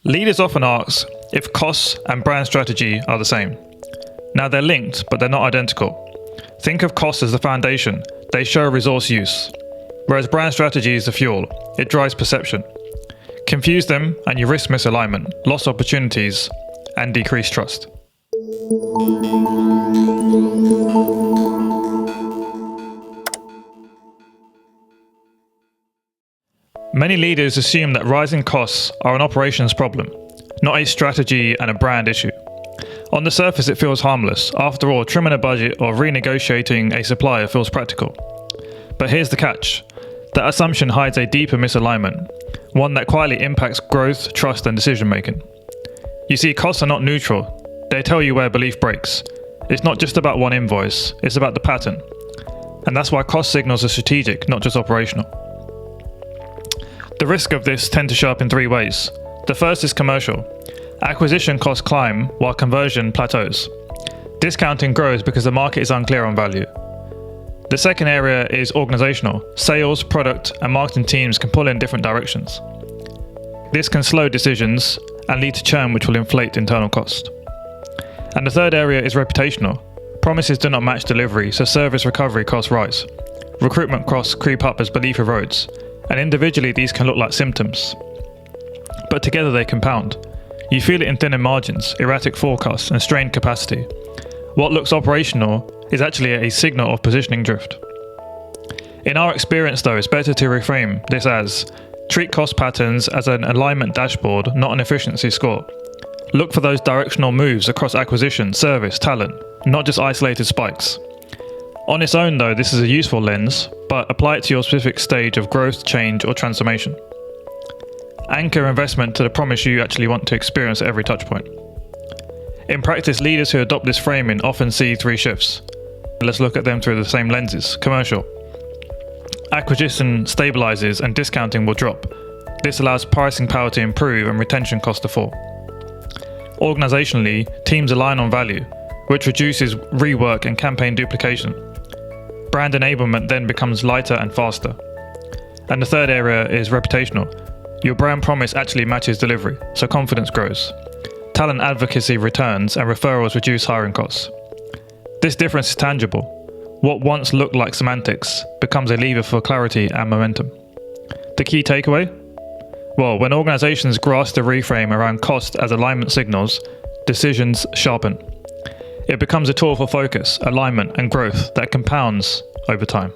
Leaders often ask if costs and brand strategy are the same. Now they're linked, but they're not identical. Think of costs as the foundation. They show resource use. Whereas brand strategy is the fuel. It drives perception. Confuse them and you risk misalignment, lost opportunities, and decreased trust. Many leaders assume that rising costs are an operations problem, not a strategy and a brand issue. On the surface, it feels harmless. After all, trimming a budget or renegotiating a supplier feels practical. But here's the catch. That assumption hides a deeper misalignment, one that quietly impacts growth, trust, and decision-making. You see, costs are not neutral. They tell you where belief breaks. It's not just about one invoice, it's about the pattern. And that's why cost signals are strategic, not just operational. The risk of this tend to show up in three ways. The first is commercial. Acquisition costs climb while conversion plateaus. Discounting grows because the market is unclear on value. The second area is organisational. Sales, product, and marketing teams can pull in different directions. This can slow decisions and lead to churn, which will inflate internal cost. And the third area is reputational. Promises do not match delivery, so service recovery costs rise. Recruitment costs creep up as belief erodes. And individually, these can look like symptoms. But together they compound. You feel it in thinner margins, erratic forecasts, and strained capacity. What looks operational is actually a signal of positioning drift. In our experience though, it's better to reframe this as treat cost patterns as an alignment dashboard, not an efficiency score. Look for those directional moves across acquisition, service, talent, not just isolated spikes. On its own though, this is a useful lens, but apply it to your specific stage of growth, change, or transformation. Anchor investment to the promise you actually want to experience at every touchpoint. In practice, leaders who adopt this framing often see three shifts. Let's look at them through the same lenses. Commercial. Acquisition stabilizes and discounting will drop. This allows pricing power to improve and retention costs to fall. Organizationally, teams align on value, which reduces rework and campaign duplication. Brand enablement then becomes lighter and faster. And the third area is reputational. Your brand promise actually matches delivery, so confidence grows. Talent advocacy returns and referrals reduce hiring costs. This difference is tangible. What once looked like semantics becomes a lever for clarity and momentum. The key takeaway? Well, when organizations grasp the reframe around cost as alignment signals, decisions sharpen. It becomes a tool for focus, alignment, and growth that compounds over time.